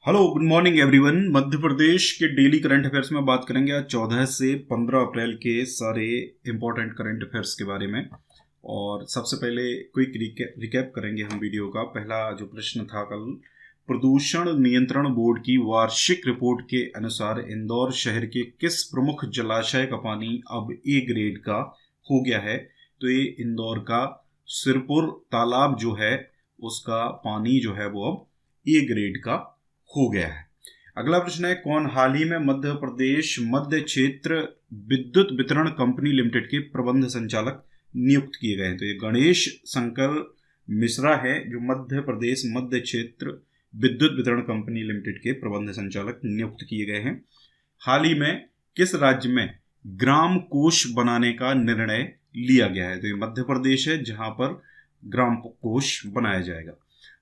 Hello good morning everyone. Madhya Pradesh के daily current affairs में बात करेंगे आज 14 से 15 अप्रैल के सारे इंपॉर्टेंट करंट अफेयर्स के बारे में। और सबसे पहले क्विक रिकैप करेंगे हम वीडियो का। पहला जो प्रश्न था कल, प्रदूषण नियंत्रण बोर्ड की वार्षिक रिपोर्ट के अनुसार इंदौर शहर के किस प्रमुख जलाशय का पानी अब ए ग्रेड का हो गया है? तो ये इंदौर का सिरपुर तालाब जो है उसका पानी जो है वो अब ए ग्रेड का हो गया है। अगला प्रश्न है, कौन हाल ही में मध्य प्रदेश मध्य क्षेत्र विद्युत वितरण कंपनी लिमिटेड के प्रबंध संचालक नियुक्त किए गए हैं? तो ये गणेश शंकर मिश्रा है जो मध्य प्रदेश मध्य क्षेत्र विद्युत वितरण कंपनी लिमिटेड के प्रबंध संचालक नियुक्त किए गए हैं। हाल ही में किस राज्य में ग्राम कोष बनाने का निर्णय लिया गया है? तो ये मध्य प्रदेश है जहां पर ग्राम कोष बनाया जाएगा।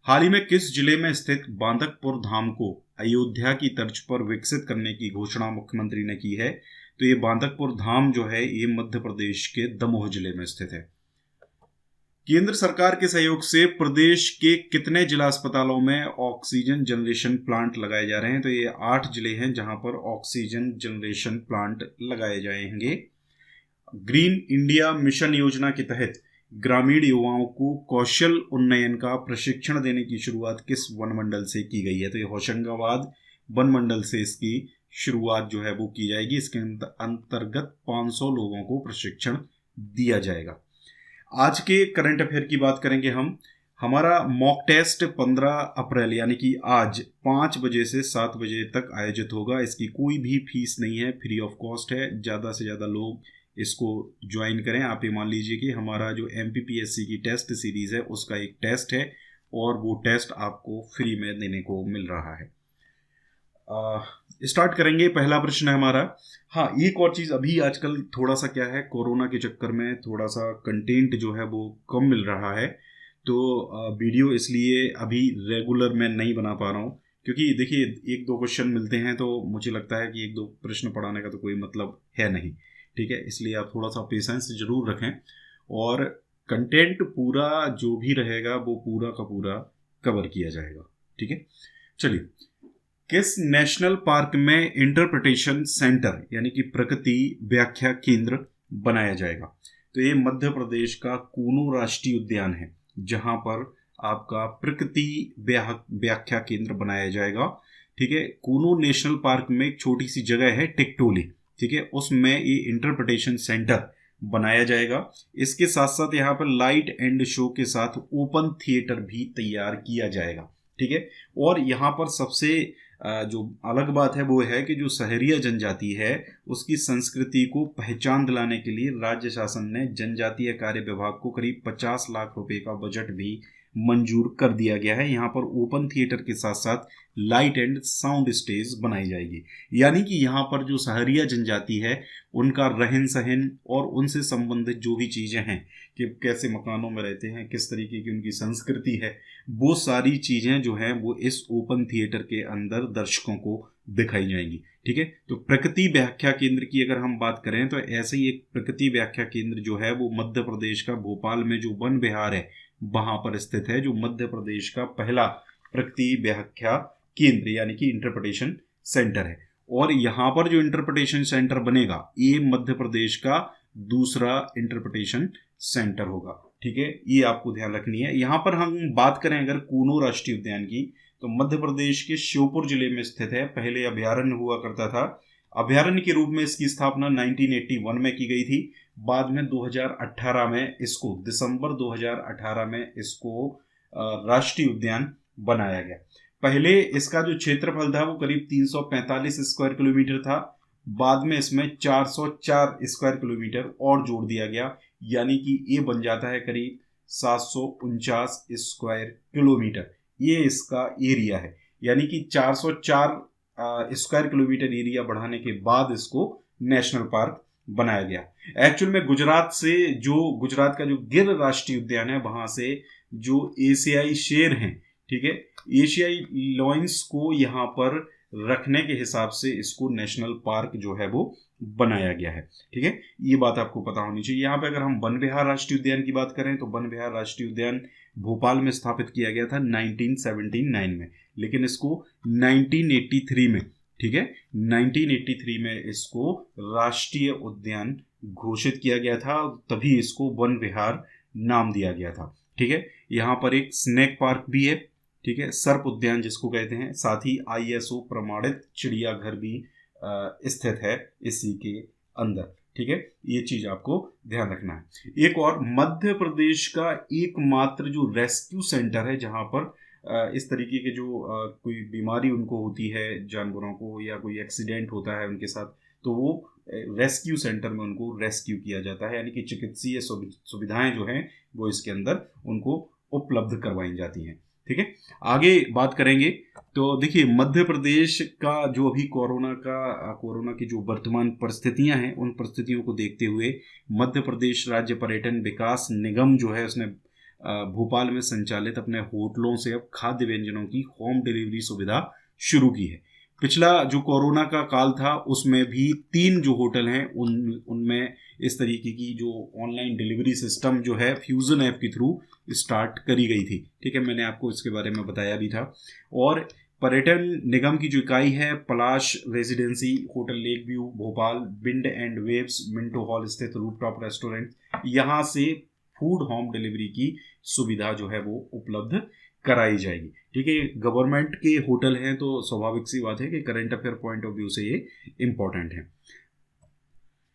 हाल ही में किस जिले में स्थित बांदकपुर धाम को अयोध्या की तर्ज पर विकसित करने की घोषणा मुख्यमंत्री ने की है? तो ये बांदकपुर धाम जो है ये मध्य प्रदेश के दमोह जिले में स्थित है। केंद्र सरकार के सहयोग से प्रदेश के कितने जिला अस्पतालों में ऑक्सीजन जनरेशन प्लांट लगाए जा रहे हैं? तो ये 8 जिले हैं जहां पर ऑक्सीजन जनरेशन प्लांट लगाए जाएंगे। ग्रीन इंडिया मिशन योजना के तहत ग्रामीण युवाओं को कौशल उन्नयन का प्रशिक्षण देने की शुरुआत किस वन मंडल से की गई है? तो ये होशंगाबाद वन मंडल से इसकी शुरुआत जो है वो की जाएगी। इसके अंतर्गत 500 लोगों को प्रशिक्षण दिया जाएगा। आज के करंट अफेयर की बात करेंगे हम। हमारा मॉक टेस्ट 15 अप्रैल यानी कि आज 5 बजे से 7 बजे तक आयोजित होगा। इसकी कोई भी फीस नहीं है, फ्री ऑफ कॉस्ट है। ज़्यादा से ज़्यादा लोग इसको ज्वाइन करें। आप ये मान लीजिए कि हमारा जो MPPSC की टेस्ट सीरीज़ है उसका एक टेस्ट है और वो टेस्ट आपको फ्री में देने को मिल रहा है। स्टार्ट करेंगे। पहला प्रश्न है हमारा। हाँ, एक और चीज़, अभी आजकल थोड़ा सा क्या है, कोरोना के चक्कर में थोड़ा सा कंटेंट जो है वो कम मिल रहा है, तो वीडियो इसलिए अभी रेगुलर मैं नहीं बना पा रहा हूँ। क्योंकि देखिए 1-2 क्वेश्चन मिलते हैं तो मुझे लगता है कि 1-2 प्रश्न पढ़ाने का तो कोई मतलब है नहीं। ठीक है, इसलिए आप थोड़ा सा पेशेंस जरूर रखें और कंटेंट पूरा जो भी रहेगा वो पूरा का पूरा कवर किया जाएगा। ठीक है, चलिए। किस नेशनल पार्क में इंटरप्रिटेशन सेंटर यानी कि प्रकृति व्याख्या केंद्र बनाया जाएगा? तो ये मध्य प्रदेश का कूनू राष्ट्रीय उद्यान है जहां पर आपका प्रकृति व्याख्या केंद्र बनाया जाएगा। ठीक है, कूनू नेशनल पार्क में एक छोटी सी जगह है टिकटोली, ठीक है, उसमें ये इंटरप्रिटेशन सेंटर बनाया जाएगा। इसके साथ साथ यहाँ पर लाइट एंड शो के साथ ओपन थिएटर भी तैयार किया जाएगा। ठीक है, और यहाँ पर सबसे जो अलग बात है वो है कि जो सहरिया जनजाति है उसकी संस्कृति को पहचान दिलाने के लिए राज्य शासन ने जनजातीय कार्य विभाग को करीब 50 लाख रुपए का बजट भी मंजूर कर दिया गया है। यहाँ पर ओपन थिएटर के साथ साथ लाइट एंड साउंड स्टेज बनाई जाएगी। यानी कि यहाँ पर जो सहरिया जनजाति है उनका रहन सहन और उनसे संबंधित जो भी चीज़ें हैं कि कैसे मकानों में रहते हैं, किस तरीके की उनकी संस्कृति है, वो सारी चीज़ें जो हैं वो इस ओपन थिएटर के अंदर दर्शकों को दिखाई जाएंगी। ठीक है, तो प्रकृति व्याख्या केंद्र की अगर हम बात करें तो ऐसे ही एक प्रकृति व्याख्या केंद्र जो है वो मध्य प्रदेश का भोपाल में जो वन विहार है वहां पर स्थित है, जो मध्य प्रदेश का पहला प्रकृति व्याख्या केंद्र यानी कि इंटरप्रिटेशन सेंटर है। और यहाँ पर जो इंटरप्रिटेशन सेंटर बनेगा ये मध्य प्रदेश का दूसरा इंटरप्रिटेशन सेंटर होगा। ठीक है, ये आपको ध्यान रखनी है। यहाँ पर हम बात करें अगर कूनू राष्ट्रीय उद्यान की तो मध्य प्रदेश के श्योपुर जिले में स्थित है। पहले अभयारण्य हुआ करता था। अभयारण्य के रूप में इसकी स्थापना 1981 में की गई थी। बाद में 2018 में इसको दिसंबर 2018 में इसको राष्ट्रीय उद्यान बनाया गया। पहले इसका जो क्षेत्रफल था वो करीब 345 स्क्वायर किलोमीटर था। बाद में इसमें 404 स्क्वायर किलोमीटर और जोड़ दिया गया, यानी कि ये बन जाता है करीब 749 स्क्वायर किलोमीटर। ये इसका एरिया है, यानी कि 404 स्क्वायर किलोमीटर एरिया बढ़ाने के बाद इसको नेशनल पार्क बनाया गया। एक्चुअल में गुजरात का जो गिर राष्ट्रीय उद्यान है वहां से जो एशियाई शेर हैं, ठीक है, एशियाई लॉयंस को यहाँ पर रखने के हिसाब से इसको नेशनल पार्क जो है वो बनाया गया है। ठीक है, ये बात आपको पता होनी चाहिए। यहाँ पे अगर हम वन विहार राष्ट्रीय उद्यान की बात करें तो वन विहार राष्ट्रीय उद्यान भोपाल में स्थापित किया गया था 1979 में, लेकिन इसको 1983 में, ठीक है, 1983 में इसको राष्ट्रीय उद्यान घोषित किया गया था, तभी इसको वन विहार नाम दिया गया था। ठीक है, यहाँ पर एक स्नेक पार्क भी है, ठीक है, सर्प उद्यान जिसको कहते हैं, साथ ही ISO प्रमाणित चिड़ियाघर भी स्थित है इसी के अंदर। ठीक है, ये चीज आपको ध्यान रखना है। एक और, मध्य प्रदेश का एकमात्र जो रेस्क्यू सेंटर है जहां पर इस तरीके के जो कोई बीमारी उनको होती है जानवरों को, या कोई एक्सीडेंट होता है उनके साथ, तो वो रेस्क्यू सेंटर में उनको रेस्क्यू किया जाता है, यानी कि चिकित्सीय सुविधाएं जो हैं वो इसके अंदर उनको उपलब्ध करवाई जाती हैं। ठीक है, आगे बात करेंगे तो देखिए मध्य प्रदेश का जो अभी कोरोना की जो वर्तमान परिस्थितियां हैं, उन परिस्थितियों को देखते हुए मध्य प्रदेश राज्य पर्यटन विकास निगम जो है उसने भोपाल में संचालित अपने होटलों से अब खाद्य व्यंजनों की होम डिलीवरी सुविधा शुरू की है। पिछला जो कोरोना का काल था उसमें भी 3 जो होटल हैं उनमें इस तरीके की जो ऑनलाइन डिलीवरी सिस्टम जो है फ्यूजन ऐप के थ्रू स्टार्ट करी गई थी। ठीक है, मैंने आपको इसके बारे में बताया भी था। और पर्यटन निगम की जो इकाई है Palash residency hotel lake view Bhopal, wind and waves Minto hall स्थित रूफटॉप रेस्टोरेंट, यहाँ से फूड होम डिलीवरी की सुविधा जो है वो उपलब्ध कराई जाएगी। ठीक है, गवर्नमेंट के होटल हैं तो स्वाभाविक सी बात है कि current affair point of view से ये इंपॉर्टेंट है।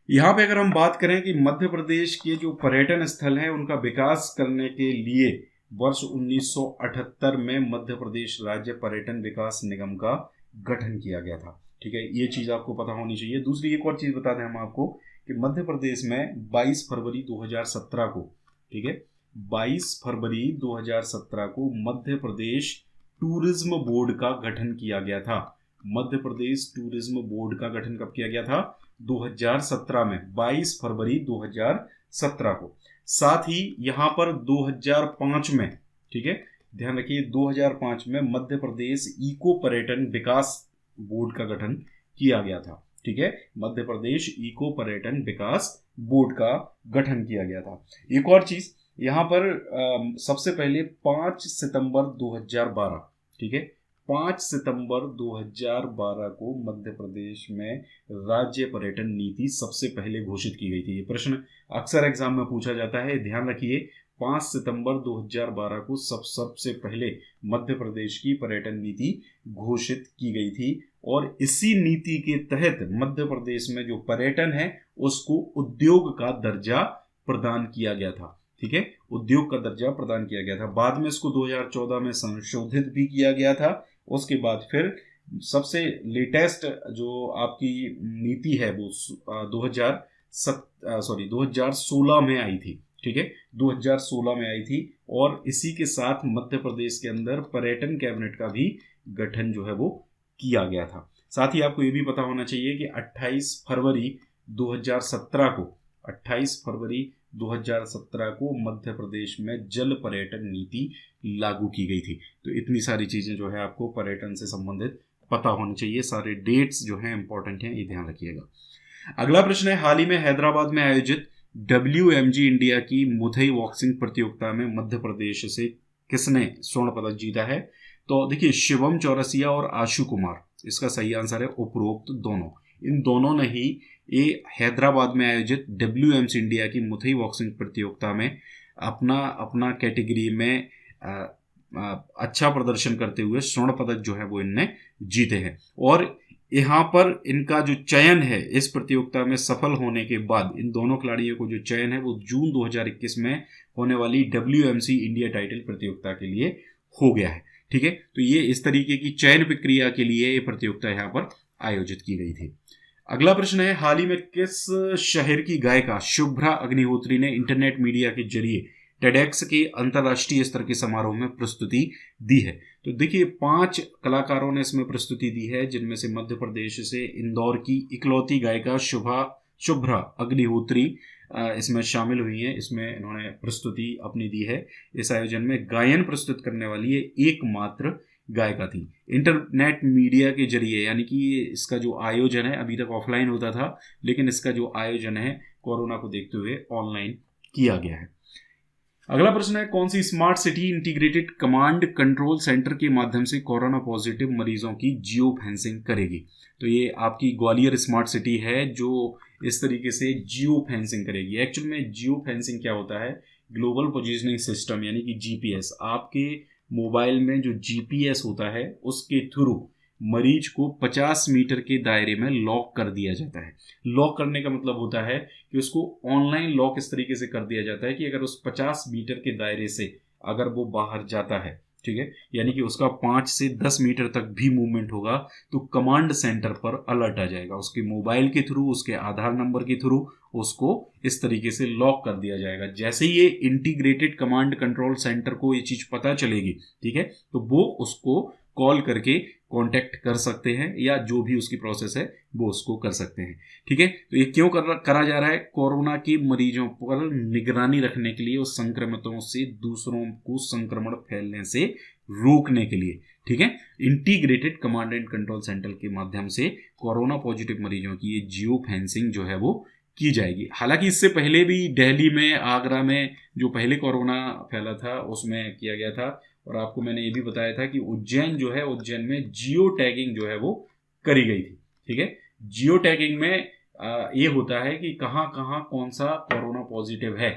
यहाँ पे अगर हम बात करें कि मध्य प्रदेश के जो पर्यटन स्थल हैं उनका विकास करने के लिए वर्ष 1978 में मध्य प्रदेश राज्य पर्यटन विकास निगम का गठन किया गया था। ठीक है, ये चीज आपको पता होनी चाहिए। दूसरी एक और चीज बता दें हम आपको कि मध्य प्रदेश में 22 फरवरी 2017 को, ठीक है, 22 फरवरी 2017 को मध्य प्रदेश टूरिज्म बोर्ड का गठन किया गया था। मध्य प्रदेश टूरिज्म बोर्ड का गठन कब किया गया था? 2017 में, 22 फरवरी 2017 को। साथ ही यहां पर 2005 में, ठीक है, ध्यान रखिए, 2005 में मध्य प्रदेश इको पर्यटन विकास बोर्ड का गठन किया गया था। ठीक है, मध्य प्रदेश इको पर्यटन विकास बोर्ड का गठन किया गया था। एक और चीज यहां पर सबसे पहले 5 सितंबर 2012, ठीक है, 5 सितंबर 2012 को मध्य प्रदेश में राज्य पर्यटन नीति सबसे पहले घोषित की गई थी। ये प्रश्न अक्सर एग्जाम में पूछा जाता है, ध्यान रखिए, 5 सितंबर 2012 को सबसे पहले मध्य प्रदेश की पर्यटन नीति घोषित की गई थी। और इसी नीति के तहत मध्य प्रदेश में जो पर्यटन है उसको उद्योग का दर्जा प्रदान किया गया था। ठीक है, उद्योग का दर्जा प्रदान किया गया था। बाद में इसको 2014 में संशोधित भी किया गया था। उसके बाद फिर सबसे लेटेस्ट जो आपकी नीति है वो 2016 में आई थी। ठीक है, 2016 में आई थी। और इसी के साथ मध्य प्रदेश के अंदर पर्यटन कैबिनेट का भी गठन जो है वो किया गया था। साथ ही आपको ये भी पता होना चाहिए कि 28 फरवरी 2017 को मध्य प्रदेश में जल पर्यटन नीति लागू की गई थी। तो इतनी सारी चीजें जो है आपको पर्यटन से संबंधित पता होनी चाहिए। सारे डेट्स जो हैं इंपॉर्टेंट हैं, ये ध्यान रखिएगा। अगला प्रश्न है, हाल ही में हैदराबाद में आयोजित WMG इंडिया की मुथई बॉक्सिंग प्रतियोगिता में मध्य प्रदेश से किसने स्वर्ण पदक जीता है? तो देखिए, शिवम चौरसिया और आशु कुमार, इसका सही आंसर है उपरोक्त दोनों। इन दोनों ने ही ये हैदराबाद में आयोजित WMC इंडिया की मुथई बॉक्सिंग प्रतियोगिता में अपना कैटेगरी में अच्छा प्रदर्शन करते हुए स्वर्ण पदक जो है वो इनने जीते हैं। और यहाँ पर इनका जो चयन है इस प्रतियोगिता में सफल होने के बाद, इन दोनों खिलाड़ियों को जो चयन है वो जून 2021 में होने वाली WMC इंडिया टाइटल प्रतियोगिता के लिए हो गया है। ठीक है, तो ये इस तरीके की चयन प्रक्रिया के लिए ये प्रतियोगिता यहाँ पर आयोजित की गई थी। अगला प्रश्न है, हाल ही में किस शहर की गायिका शुभ्रा अग्निहोत्री ने इंटरनेट मीडिया के जरिए टेडेक्स के अंतर्राष्ट्रीय स्तर के समारोह में प्रस्तुति दी है? तो देखिए, 5 कलाकारों ने इसमें प्रस्तुति दी है, जिनमें से मध्य प्रदेश से इंदौर की इकलौती गायिका शुभ्रा अग्निहोत्री इसमें शामिल हुई हैं। इसमें इन्होंने प्रस्तुति अपनी दी है। इस आयोजन में गायन प्रस्तुत करने वाली ये एकमात्र गायिका थी। इंटरनेट मीडिया के जरिए, यानी कि इसका जो आयोजन है अभी तक ऑफलाइन होता था, लेकिन इसका जो आयोजन है कोरोना को देखते हुए ऑनलाइन किया गया है। अगला प्रश्न है, कौन सी smart city integrated command control centre के माध्यम से कोरोना पॉजिटिव मरीजों की जियो फेंसिंग करेगी? तो ये आपकी ग्वालियर स्मार्ट सिटी है जो इस तरीके से जियो फेंसिंग करेगी। एक्चुअल में जियो फेंसिंग क्या होता है? ग्लोबल पोजीशनिंग सिस्टम, यानी कि जीपीएस। आपके मोबाइल में जो जीपीएस होता है उसके थ्रू मरीज को 50 मीटर के दायरे में लॉक कर दिया जाता है। लॉक करने का मतलब होता है कि उसको ऑनलाइन लॉक इस तरीके से कर दिया जाता है कि अगर उस 50 मीटर के दायरे से अगर वो बाहर जाता है, ठीक है, यानी कि उसका 5 से 10 मीटर तक भी मूवमेंट होगा, तो कमांड सेंटर पर अलर्ट आ जाएगा। उसके मोबाइल के थ्रू, उसके आधार नंबर के थ्रू उसको इस तरीके से लॉक कर दिया जाएगा। जैसे ही ये इंटीग्रेटेड कमांड कंट्रोल सेंटर को ये चीज़ पता चलेगी, ठीक है, तो वो उसको कॉल करके कांटेक्ट कर सकते हैं या जो भी उसकी प्रोसेस है वो उसको कर सकते हैं। ठीक है, तो ये क्यों करा जा रहा है? कोरोना के मरीजों पर निगरानी रखने के लिए और संक्रमितों से दूसरों को संक्रमण फैलने से रोकने के लिए। ठीक है, integrated command and control centre के माध्यम से कोरोना पॉजिटिव मरीजों की ये जियो फेंसिंग जो है वो की जाएगी। हालांकि इससे पहले भी दिल्ली में, आगरा में जो पहले कोरोना फैला था उसमें किया गया था, और आपको मैंने ये भी बताया था कि उज्जैन जो है, उज्जैन में जियो टैगिंग जो है वो करी गई थी। ठीक है, जियो टैगिंग में ये होता है कि कहाँ कहाँ कौन सा कोरोना पॉजिटिव है।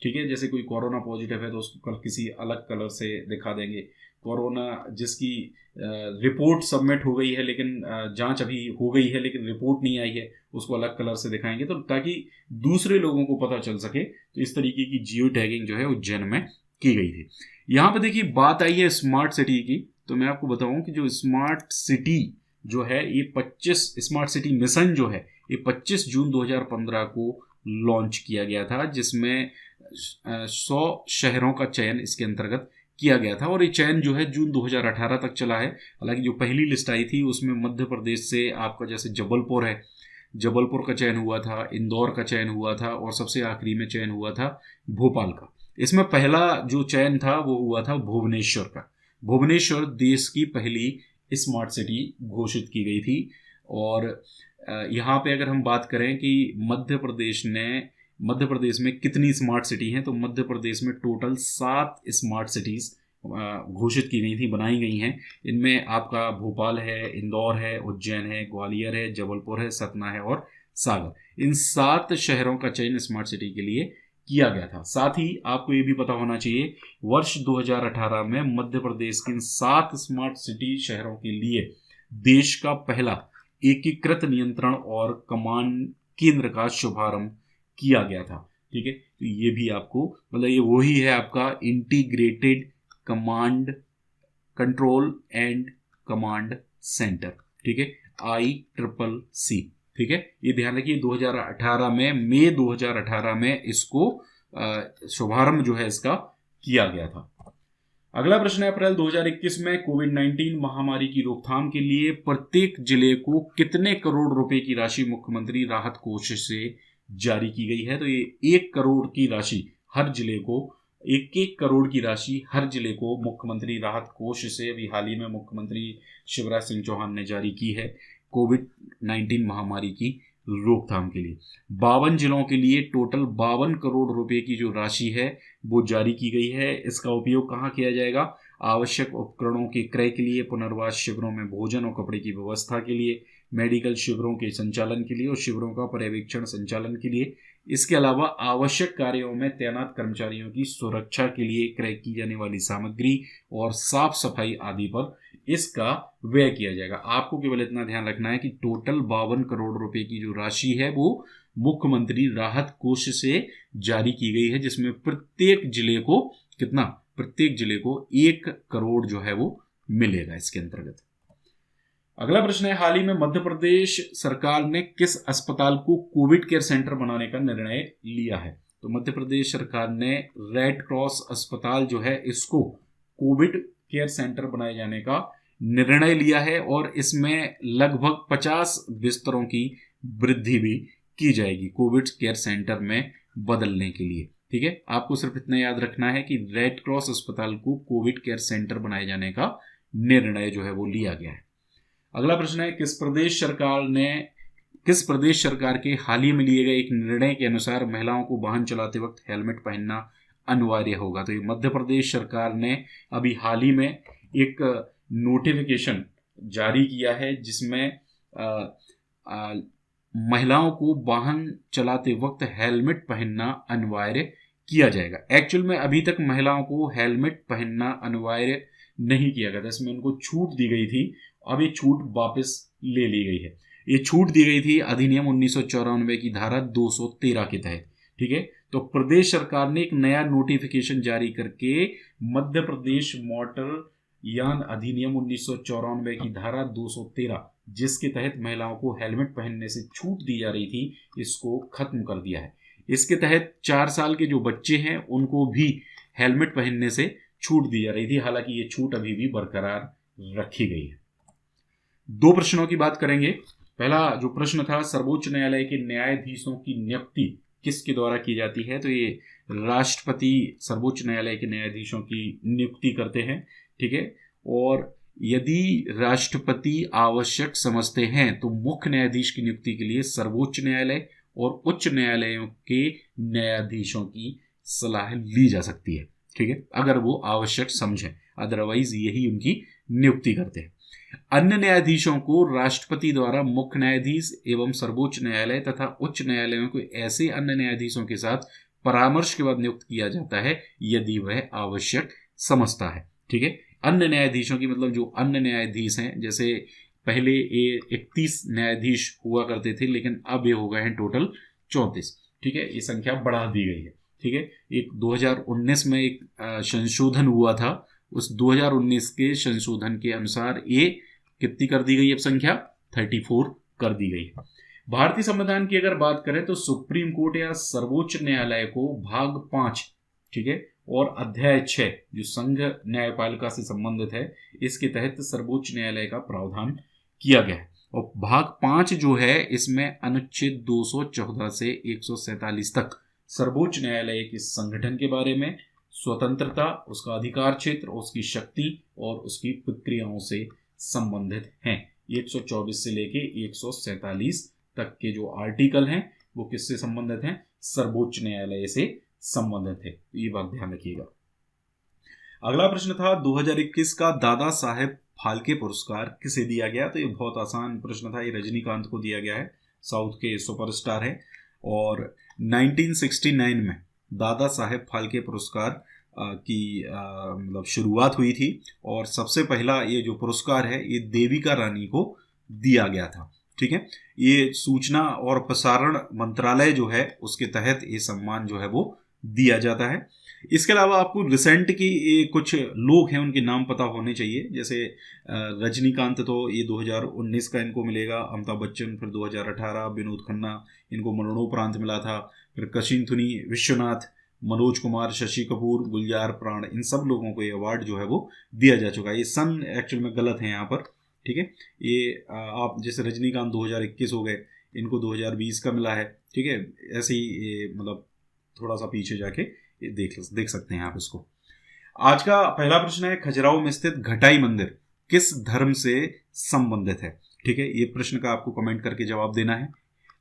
ठीक है, जैसे कोई कोरोना पॉजिटिव है तो उसको कल किसी अलग कलर से दिखा देंगे। कोरोना जिसकी रिपोर्ट सबमिट हो गई है लेकिन जांच अभी हो गई है लेकिन रिपोर्ट नहीं आई है, उसको अलग कलर से दिखाएंगे, तो ताकि दूसरे लोगों को पता चल सके। तो इस तरीके की जियो टैगिंग जो है उज्जैन में की गई थी। यहाँ पे देखिए बात आई है स्मार्ट सिटी की, तो मैं आपको बताऊं कि जो स्मार्ट सिटी जो है ये 25 स्मार्ट सिटी मिशन जो है ये 25 जून 2015 को लॉन्च किया गया था, जिसमें 100 शहरों का चयन इसके अंतर्गत किया गया था, और ये चयन जो है जून 2018 तक चला है। हालांकि जो पहली लिस्ट आई थी उसमें मध्य प्रदेश से आपका जैसे जबलपुर है, जबलपुर का चयन हुआ था, इंदौर का चयन हुआ था, और सबसे आखिरी में चयन हुआ था भोपाल का। इसमें पहला जो चयन था वो हुआ था भुवनेश्वर का। भुवनेश्वर देश की पहली स्मार्ट सिटी घोषित की गई थी। और यहाँ पे अगर हम बात करें कि मध्य प्रदेश में कितनी स्मार्ट सिटी हैं, तो मध्य प्रदेश में टोटल 7 स्मार्ट सिटीज़ घोषित की गई थी, बनाई गई हैं। इनमें आपका भोपाल है, इंदौर है, उज्जैन है, ग्वालियर है, जबलपुर है, सतना है और सागर। इन 7 शहरों का चयन स्मार्ट सिटी के लिए किया गया था। साथ ही आपको ये भी पता होना चाहिए, वर्ष 2018 में मध्य प्रदेश के इन 7 स्मार्ट सिटी शहरों के लिए देश का पहला एकीकृत नियंत्रण और कमांड केंद्र का शुभारंभ किया गया था। ठीक है, तो ये भी आपको मतलब ये वही है आपका integrated command control and command centre. ठीक है, ICCC। ठीक है, ये ध्यान रखिए 2018 में, मई 2018 में इसको शुभारंभ जो है इसका किया गया था। अगला प्रश्न है, अप्रैल 2021 में कोविड-19 महामारी की रोकथाम के लिए प्रत्येक जिले को कितने करोड़ रुपए की राशि मुख्यमंत्री राहत कोष से जारी की गई है? तो ये 1 करोड़ की राशि हर जिले को, 1 करोड़ की राशि हर जिले को मुख्यमंत्री राहत कोष से अभी हाल ही में मुख्यमंत्री शिवराज सिंह चौहान ने जारी की है कोविड-19 महामारी की रोकथाम के लिए। 52 जिलों के लिए टोटल 52 करोड़ रुपए की जो राशि है वो जारी की गई है। इसका उपयोग कहाँ किया जाएगा? आवश्यक उपकरणों के क्रय के लिए, पुनर्वास शिविरों में भोजन और कपड़े की व्यवस्था के लिए, मेडिकल शिविरों के संचालन के लिए और शिविरों का पर्यवेक्षण संचालन के लिए, इसके अलावा आवश्यक कार्यों में तैनात कर्मचारियों की सुरक्षा के लिए क्रय की जाने वाली सामग्री और साफ सफाई आदि पर इसका व्यय किया जाएगा। आपको केवल इतना ध्यान रखना है कि टोटल 52 करोड़ रुपए की जो राशि है वो मुख्यमंत्री राहत कोष से जारी की गई है, जिसमें प्रत्येक जिले को कितना? प्रत्येक जिले को 1 करोड़ जो है वो मिलेगा इसके अंतर्गत। अगला प्रश्न है, हाल ही में मध्य प्रदेश सरकार ने किस अस्पताल को कोविड केयर सेंटर बनाने का निर्णय लिया है? तो मध्य प्रदेश सरकार ने रेड क्रॉस अस्पताल जो है इसको कोविड केयर सेंटर बनाए जाने का निर्णय लिया है, और इसमें लगभग 50 बिस्तरों की वृद्धि भी की जाएगी कोविड केयर सेंटर में बदलने के लिए। ठीक है, आपको सिर्फ इतना याद रखना है कि रेड क्रॉस अस्पताल को कोविड केयर सेंटर बनाए जाने का निर्णय जो है वो लिया गया है। अगला प्रश्न है, किस प्रदेश सरकार के हाल ही में लिए गए एक निर्णय के अनुसार महिलाओं को वाहन चलाते वक्त हेलमेट पहनना अनिवार्य होगा? तो ये मध्य प्रदेश सरकार ने अभी हाल ही में एक नोटिफिकेशन जारी किया है जिसमें महिलाओं को वाहन चलाते वक्त हेलमेट पहनना अनिवार्य किया जाएगा। एक्चुअल में अभी तक महिलाओं को हेलमेट पहनना अनिवार्य नहीं किया गया था, इसमें उनको छूट दी गई थी। अब ये छूट वापस ले ली गई है। ये छूट दी गई थी अधिनियम 1994 की धारा 213 के तहत। ठीक है, तो प्रदेश सरकार ने एक नया नोटिफिकेशन जारी करके मध्य प्रदेश मोटर यान अधिनियम 1994 की धारा 213, जिसके तहत महिलाओं को हेलमेट पहनने से छूट दी जा रही थी, इसको खत्म कर दिया है। इसके तहत 4 साल के जो बच्चे हैं उनको भी हेलमेट पहनने से छूट दी जा रही थी, हालांकि ये छूट अभी भी बरकरार रखी गई है। 2 प्रश्नों की बात करेंगे। पहला जो प्रश्न था, सर्वोच्च न्यायालय के न्यायाधीशों की नियुक्ति किसके द्वारा की जाती है? तो ये राष्ट्रपति सर्वोच्च न्यायालय के न्यायाधीशों की नियुक्ति करते हैं। ठीक है, और यदि राष्ट्रपति आवश्यक समझते हैं तो मुख्य न्यायाधीश की नियुक्ति के लिए सर्वोच्च न्यायालय और उच्च न्यायालयों के न्यायाधीशों की सलाह ली जा सकती है। ठीक है, अगर वो आवश्यक समझें, अदरवाइज यही उनकी नियुक्ति करते हैं। अन्य न्यायाधीशों को राष्ट्रपति द्वारा मुख्य न्यायाधीश एवं सर्वोच्च न्यायालय तथा उच्च न्यायालयों को ऐसे अन्य न्यायाधीशों के साथ परामर्श के बाद नियुक्त किया जाता है यदि वह आवश्यक समझता है। ठीक है, अन्य न्यायाधीशों की मतलब जो अन्य न्यायाधीश हैं, जैसे पहले 31 न्यायाधीश हुआ करते थे, लेकिन अब ये हो गए हैं टोटल 34। ठीक है, ये संख्या बढ़ा दी गई है। ठीक है, एक 2019 में एक संशोधन हुआ था, उस 2019 के संशोधन के अनुसार ये कितनी कर दी गई अब संख्या? 34 कर दी गई है। भारतीय संविधान की अगर बात करें तो सुप्रीम कोर्ट या सर्वोच्च न्यायालय को भाग 5, ठीक है, और अध्याय 6 जो संघ न्यायपालिका से संबंधित है, इसके तहत सर्वोच्च न्यायालय का प्रावधान किया गया है। और भाग 5 जो है इसमें अनुच्छेद 214 से 147 तक सर्वोच्च न्यायालय के संगठन के बारे में, स्वतंत्रता, उसका अधिकार क्षेत्र, उसकी शक्ति और उसकी प्रक्रियाओं से संबंधित हैं। 124 से लेके 147 तक के जो आर्टिकल हैं वो किससे संबंधित हैं? सर्वोच्च न्यायालय से संबंधित है। ये बात ध्यान रखिएगा। अगला प्रश्न था 2021 का दादा साहेब फाल्के पुरस्कार किसे दिया गया? तो ये बहुत आसान प्रश्न था, ये रजनीकांत को दिया गया है, साउथ के सुपरस्टार है। और 1969 में दादा साहेब फाल्के पुरस्कार की मतलब शुरुआत हुई थी, और सबसे पहला ये जो पुरस्कार है ये देविका रानी को दिया गया था। ठीक है, ये सूचना और प्रसारण मंत्रालय जो है उसके तहत ये सम्मान जो है वो दिया जाता है। इसके अलावा आपको रिसेंट की कुछ लोग हैं उनके नाम पता होने चाहिए, जैसे रजनीकांत तो ये 2019 का इनको मिलेगा, अमिताभ बच्चन फिर 2018, विनोद खन्ना इनको मरणोपरांत मिला था, फिर कशिंथुनी विश्वनाथ, मनोज कुमार, शशि कपूर, गुलजार प्राण, इन सब लोगों को ये अवार्ड जो है वो दिया जा चुका है। ये सन एक्चुअल में गलत है यहाँ पर। ठीक है, ये आप जैसे रजनीकांत 2021 हो गए, इनको 2020 का मिला है। ठीक है, ऐसे ही मतलब थोड़ा सा पीछे जाके देख सकते हैं आप इसको। आज का पहला प्रश्न है, खजुराहो में स्थित घटाई मंदिर किस धर्म से संबंधित है? ठीक है, ये प्रश्न का आपको कमेंट करके जवाब देना है।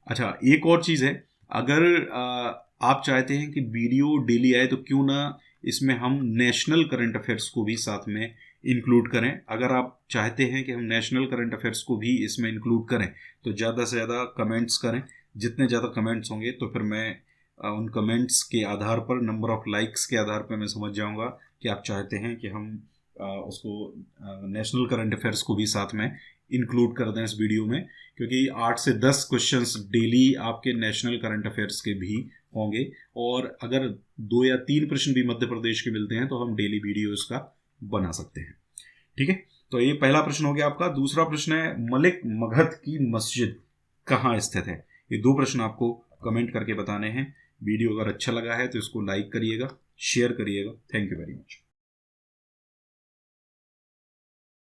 अच्छा, एक और चीज़ है, अगर आप चाहते हैं कि वीडियो डेली आए तो क्यों ना इसमें हम नेशनल करंट अफेयर्स को भी साथ में इंक्लूड करें। अगर आप चाहते हैं कि हम नेशनल करंट अफेयर्स को भी इसमें इंक्लूड करें तो ज़्यादा से ज़्यादा कमेंट्स करें। जितने ज़्यादा कमेंट्स होंगे तो फिर मैं उन कमेंट्स के आधार पर, नंबर ऑफ लाइक्स के आधार पर मैं समझ जाऊंगा कि आप चाहते हैं कि हम उसको नेशनल करंट अफेयर्स को भी साथ में इंक्लूड कर दें इस वीडियो में, क्योंकि 8 से 10 क्वेश्चंस डेली आपके नेशनल करंट अफेयर्स के भी होंगे, और अगर 2 या 3 प्रश्न भी मध्य प्रदेश के मिलते हैं तो हम डेली वीडियो इसका बना सकते हैं। ठीक है, तो ये पहला प्रश्न हो गया आपका। दूसरा प्रश्न है, मलिक मगध की मस्जिद कहाँ स्थित है? ये 2 प्रश्न आपको कमेंट करके बताने हैं। वीडियो अगर अच्छा लगा है तो इसको लाइक करिएगा, शेयर करिएगा। Thank you very much.